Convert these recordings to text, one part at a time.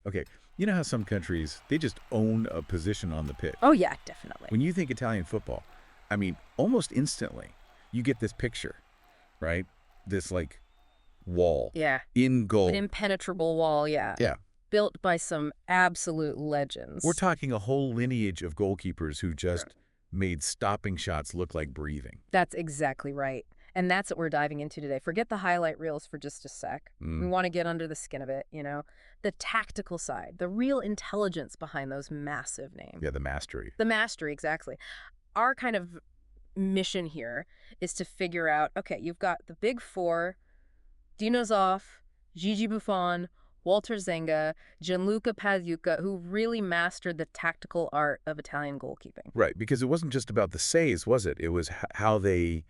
Okay, you know how some countries, they just own a position on the pitch? Oh, yeah, definitely. When you think Italian football, I mean, almost instantly, you get this picture, right? This, like, wall Yeah. in An goal. impenetrable wall, yeah. Yeah. Built by some absolute We're legends. talking a whole lineage of goalkeepers who just made stopping shots look like breathing. That's exactly right. And that's what we're diving into today. Forget the highlight reels for just a sec. We want to get under the skin of it, the tactical side, the real intelligence behind those massive names. Yeah, the mastery. The mastery, exactly. Our kind of mission here is to figure out, okay, you've got the big four, Dino Zoff, Gigi Buffon, Walter Zenga, Gianluca Pagliuca, who really mastered the tactical art of Italian goalkeeping. Right, because it wasn't just about the saves, was it? It was how they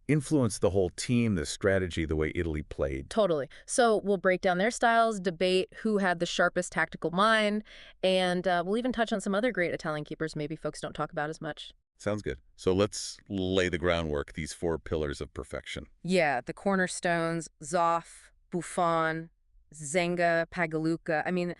influenced the whole team, the strategy, the way Italy played. Totally. So we'll break down their styles, debate who had the sharpest tactical mind, and we'll even touch on some other great Italian keepers maybe folks don't talk about as much. Sounds good. So let's lay the groundwork, these four pillars of perfection. Yeah, the cornerstones, Zoff, Buffon, Zenga, Pagliuca. I mean,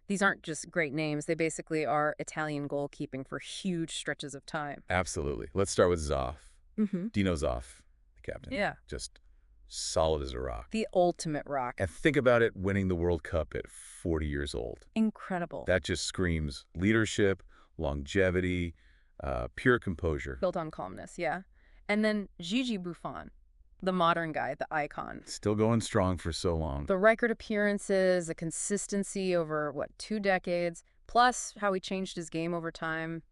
these aren't just great names. They basically are Italian goalkeeping for huge stretches of time. Absolutely. Let's start with Zoff. Mm-hmm. Dino Zoff, the captain. Yeah. Just solid as a rock. The ultimate rock. And think about it, winning the World Cup at 40 years old. Incredible. That just screams leadership, longevity, pure composure. Built on calmness, yeah. And then Gigi Buffon, the modern guy, the icon. Still going strong for so long. The record appearances, the consistency over, 2 decades, plus how he changed his game over time.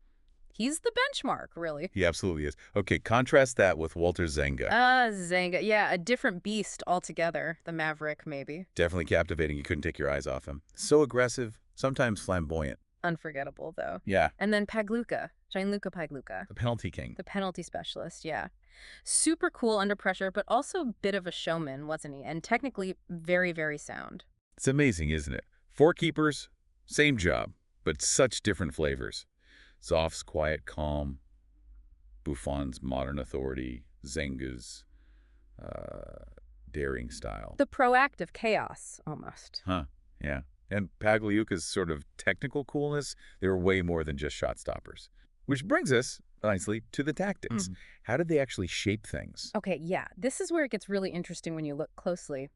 He's the benchmark, really. He absolutely is. Okay, contrast that with Walter Zenga. Zenga. Yeah, a different beast altogether. The Maverick, maybe. Definitely captivating. You couldn't take your eyes off him. So aggressive, sometimes flamboyant. Unforgettable, though. Yeah. And then Pagliuca, Gianluca Pagliuca. The penalty king. The penalty specialist, yeah. Super cool under pressure, but also a bit of a showman, wasn't he? And technically very, very sound. It's amazing, isn't it? 4 keepers, same job, but such different flavors. Zoff's quiet calm, Buffon's modern authority, Zenga's daring style. The proactive chaos, almost. Huh, yeah. And Pagliuca's sort of technical coolness, they were way more than just shot stoppers. Which brings us, nicely, to the tactics. How did they actually shape things? Okay, yeah. This is where it gets really interesting when you look closely.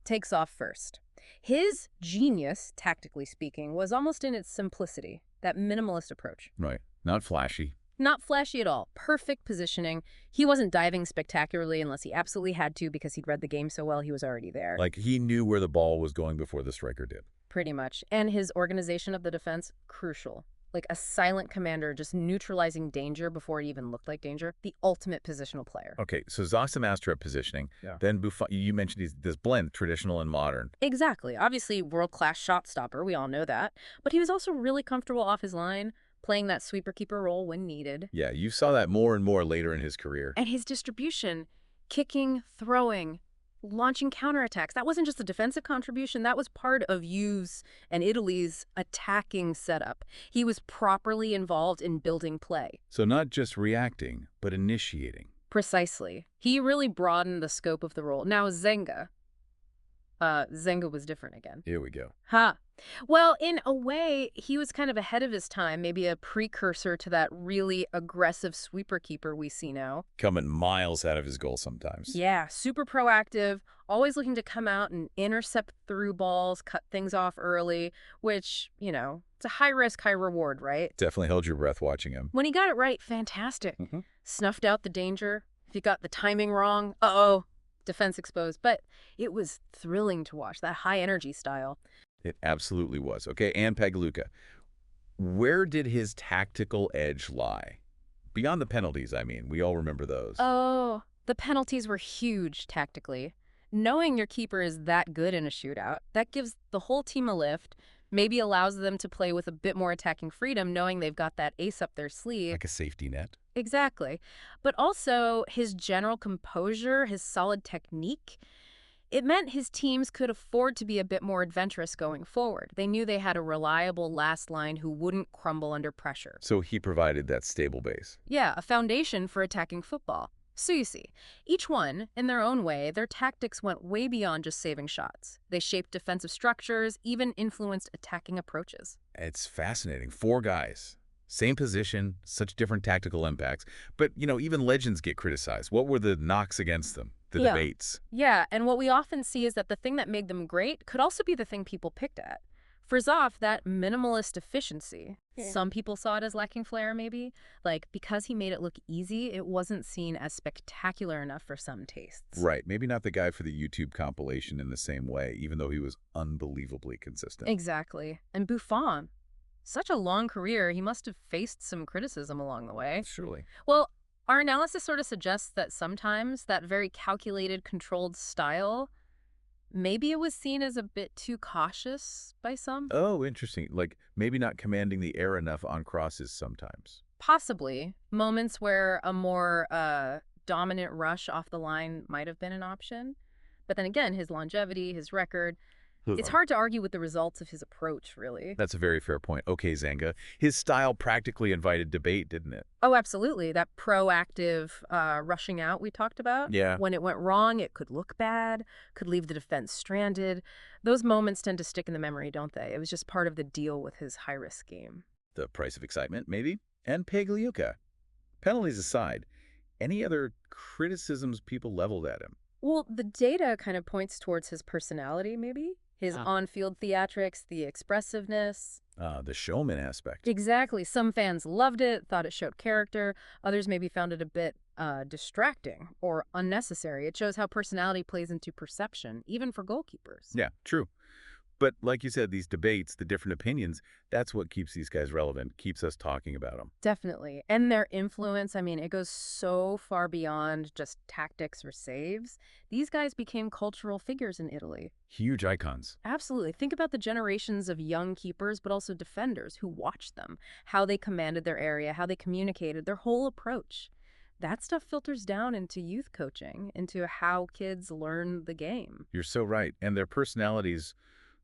Take Zoff first. His genius, tactically speaking, was almost in its simplicity, that minimalist approach. Right. Not flashy. Not flashy at all. Perfect positioning. He wasn't diving spectacularly unless he absolutely had to because he'd read the game so well he was already there. Like he knew where the ball was going before the striker did. Pretty much. And his organization of the defense, crucial. Like a silent commander just neutralizing danger before it even looked like danger. The ultimate positional player. Okay, so Zoff's a master at positioning. Yeah. Then Buffon, you mentioned this blend, traditional and modern. Exactly. Obviously, world-class shot stopper. We all know that. But he was also really comfortable off his line, playing that sweeper-keeper role when needed. Yeah, you saw that more and more later in his career. And his distribution, kicking, throwing, launching counterattacks. That wasn't just a defensive contribution. That was part of Juve's and Italy's attacking setup. He was properly involved in building play. So not just reacting, but initiating. Precisely. He really broadened the scope of the role. Now, Zenga was different again. Here we go. Ha. Well, in a way, he was kind of ahead of his time, maybe a precursor to that really aggressive sweeper keeper we see now. Coming miles out of his goal sometimes. Yeah, super proactive, always looking to come out and intercept through balls, cut things off early, which, it's a high risk, high reward, right? Definitely held your breath watching him. When he got it right, fantastic. Snuffed out the danger. If he got the timing wrong, defense exposed. But it was thrilling to watch, that high energy style. It absolutely was. Okay, and Pagliuca. Where did his tactical edge lie? Beyond the penalties, I mean. We all remember those. Oh, the penalties were huge tactically. Knowing your keeper is that good in a shootout, that gives the whole team a lift, maybe allows them to play with a bit more attacking freedom, knowing they've got that ace up their sleeve. Like a safety net. Exactly. But also his general composure, his solid technique, it meant his teams could afford to be a bit more adventurous going forward. They knew they had a reliable last line who wouldn't crumble under pressure. So he provided that stable base. Yeah, a foundation for attacking football. So you see, each one, in their own way, their tactics went way beyond just saving shots. They shaped defensive structures, even influenced attacking approaches. It's fascinating. 4 guys, same position, such different tactical impacts. But, even legends get criticized. What were the knocks against them? The Yeah. debates? Yeah, and what we often see is that the thing that made them great could also be the thing people picked at. For Zoff, that minimalist efficiency. Yeah. Some people saw it as lacking flair, maybe. Like, because he made it look easy, it wasn't seen as spectacular enough for some tastes. Right. Maybe not the guy for the YouTube compilation in the same way, even though he was unbelievably consistent. Exactly. And Buffon, such a long career, he must have faced some criticism along the way. Surely. Well, our analysis sort of suggests that sometimes that very calculated, controlled style, maybe it was seen as a bit too cautious by some. Oh, interesting. Like, maybe not commanding the air enough on crosses sometimes. Possibly. Moments where a more dominant rush off the line might have been an option. But then again, his longevity, his record, it's hard to argue with the results of his approach, really. That's a very fair point. Okay, Zenga. His style practically invited debate, didn't it? Oh, absolutely. That proactive rushing out we talked about. Yeah. When it went wrong, it could look bad, could leave the defense stranded. Those moments tend to stick in the memory, don't they? It was just part of the deal with his high-risk game. The price of excitement, maybe? And Pagliuca. Penalties aside, any other criticisms people leveled at him? Well, the data kind of points towards his personality, maybe? His on-field theatrics, the expressiveness. The showman aspect. Exactly. Some fans loved it, thought it showed character. Others maybe found it a bit distracting or unnecessary. It shows how personality plays into perception, even for goalkeepers. Yeah, true. But like you said, these debates, the different opinions, that's what keeps these guys relevant, keeps us talking about them. Definitely. And their influence, I mean, it goes so far beyond just tactics or saves. These guys became cultural figures in Italy. Huge icons. Absolutely. Think about the generations of young keepers, but also defenders who watched them, how they commanded their area, how they communicated, their whole approach. That stuff filters down into youth coaching, into how kids learn the game. You're so right. And their personalities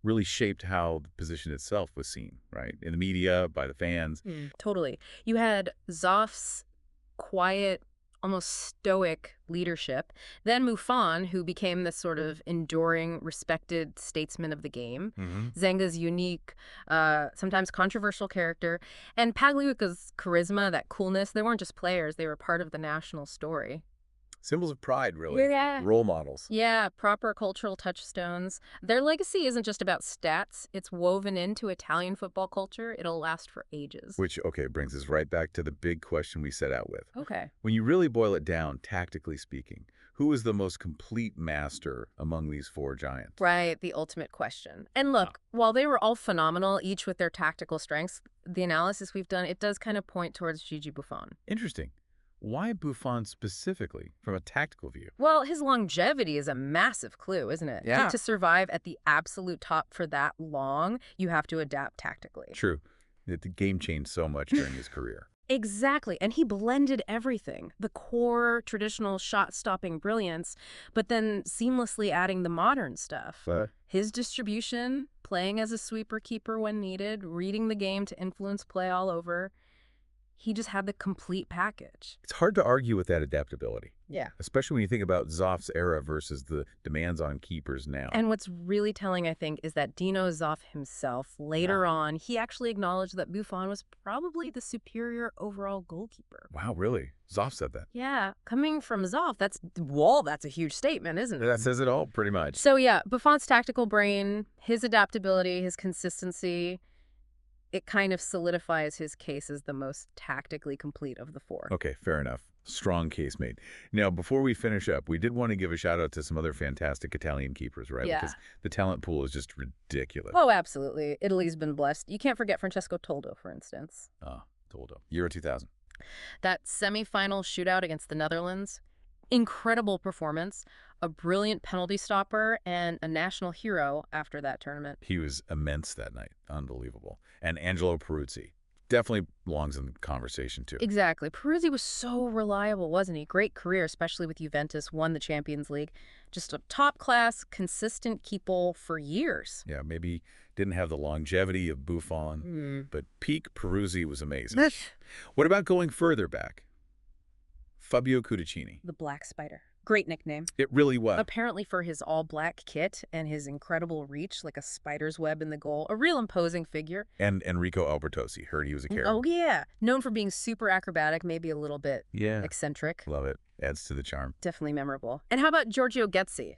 really shaped how the position itself was seen, right? In the media, by the fans. Totally. You had Zoff's quiet, almost stoic leadership, then Buffon, who became this sort of enduring, respected statesman of the game, Zenga's unique, sometimes controversial character, and Pagliuca's charisma, that coolness. They weren't just players, they were part of the national story. Symbols of pride, really. Yeah. Role models. Yeah, proper cultural touchstones. Their legacy isn't just about stats. It's woven into Italian football culture. It'll last for ages. Which, okay, brings us right back to the big question we set out with. Okay. When you really boil it down, tactically speaking, who is the most complete master among these 4 giants? Right, the ultimate question. And look, while they were all phenomenal, each with their tactical strengths, the analysis we've done, it does kind of point towards Gigi Buffon. Interesting. Why Buffon specifically, from a tactical view? Well, his longevity is a massive clue, isn't it? Yeah. To survive at the absolute top for that long, you have to adapt tactically. True. The game changed so much during his career. Exactly. And he blended everything, the core traditional shot-stopping brilliance, but then seamlessly adding the modern stuff. His distribution, playing as a sweeper keeper when needed, reading the game to influence play all over. He just had the complete package. It's hard to argue with that adaptability. Yeah. Especially when you think about Zoff's era versus the demands on keepers now. And what's really telling, I think, is that Dino Zoff himself, later on, he actually acknowledged that Buffon was probably the superior overall goalkeeper. Wow, really? Zoff said that? Yeah, coming from Zoff, that's a huge statement, isn't it? That says it all, pretty much. So yeah, Buffon's tactical brain, his adaptability, his consistency, it kind of solidifies his case as the most tactically complete of the 4. Okay, fair enough. Strong case made. Now, before we finish up, we did want to give a shout out to some other fantastic Italian keepers, right? Yeah. Because the talent pool is just ridiculous. Oh, absolutely. Italy's been blessed. You can't forget Francesco Toldo, for instance. Toldo. Euro 2000. That semifinal shootout against the Netherlands, incredible performance, a brilliant penalty stopper, and a national hero after that tournament. He was immense that night. Unbelievable. And Angelo Peruzzi definitely belongs in the conversation, too. Exactly. Peruzzi was so reliable, wasn't he? Great career, especially with Juventus, won the Champions League. Just a top-class, consistent keeper for years. Yeah, maybe didn't have the longevity of Buffon, but peak Peruzzi was amazing. What about going further back? Fabio Cudicini. The Black Spider. Great nickname. It really was. Apparently for his all-black kit and his incredible reach, like a spider's web in the goal. A real imposing figure. And Enrico Albertosi. Heard he was a carrot. Oh, yeah. Known for being super acrobatic, maybe a little bit eccentric. Love it. Adds to the charm. Definitely memorable. And how about Giorgio Getzi?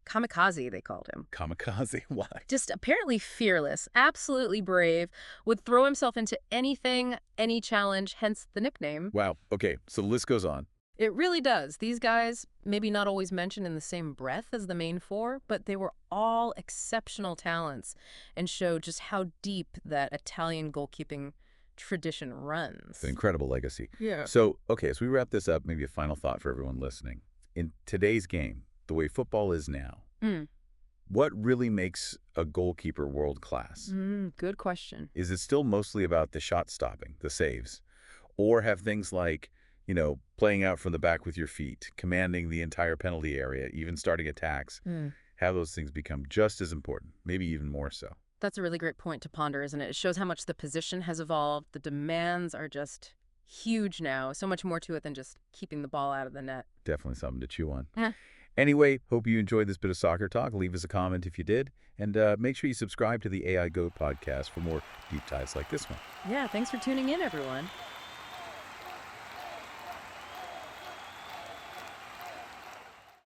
Kamikaze, they called him. Kamikaze? Why? Just apparently fearless, absolutely brave, would throw himself into anything, any challenge, hence the nickname. Wow. Okay, so the list goes on. It really does. These guys, maybe not always mentioned in the same breath as the main four, but they were all exceptional talents and show just how deep that Italian goalkeeping tradition runs. It's an incredible legacy. Yeah. So, okay, as we wrap this up, maybe a final thought for everyone listening. In today's game, the way football is now, what really makes a goalkeeper world-class? Good question. Is it still mostly about the shot stopping, the saves? Or have things like, playing out from the back with your feet, commanding the entire penalty area, even starting attacks, have those things become just as important, maybe even more so? That's a really great point to ponder, isn't it? It shows how much the position has evolved. The demands are just huge now. So much more to it than just keeping the ball out of the net. Definitely something to chew on. Anyway, hope you enjoyed this bit of soccer talk. Leave us a comment if you did. And make sure you subscribe to the AI Goat podcast for more deep dives like this one. Yeah, thanks for tuning in, everyone.